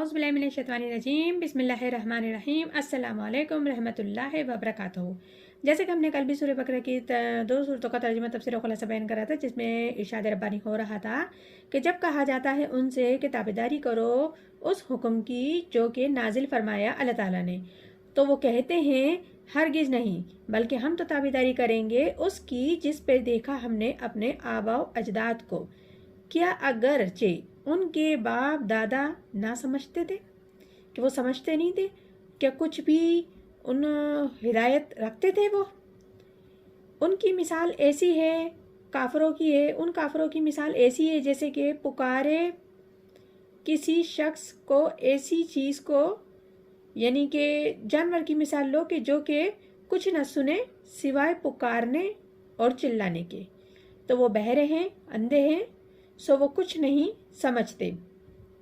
औज़ुबिल्लाहिमिनश्शैतानिर्रजीम बिस्मिल्लाहिर्रहमानिर्रहीम अस्सलामु अलैकुम रहमतुल्लाहि व बरकातुहू। जैसे कि हमने कल भी सूरह बकरा की दो सूरतों का तर्जुमा तफसीर और खुलासा बयान करा था, जिसमें इरशाद रब्बानी हो रहा था कि जब कहा जाता है उनसे कि ताबेदारी करो उस हुक्म की जो कि नाजिल फरमाया अल्लाह ताला ने, तो वो कहते हैं हरगिज़ नहीं, बल्कि हम तो ताबेदारी करेंगे उसकी जिस पर देखा हमने अपने आबाओ अजदाद को। क्या अगरचे उनके बाप दादा ना समझते थे कि वो समझते नहीं थे, क्या कुछ भी उन हिदायत रखते थे वो? उनकी मिसाल ऐसी है, काफरों की है। उन काफरों की मिसाल ऐसी है जैसे कि पुकारे किसी शख्स को ऐसी चीज़ को, यानी कि जानवर की मिसाल लो कि जो कि कुछ न सुने सिवाय पुकारने और चिल्लाने के। तो वो बहरे हैं, अंधे हैं, सो वो कुछ नहीं समझते।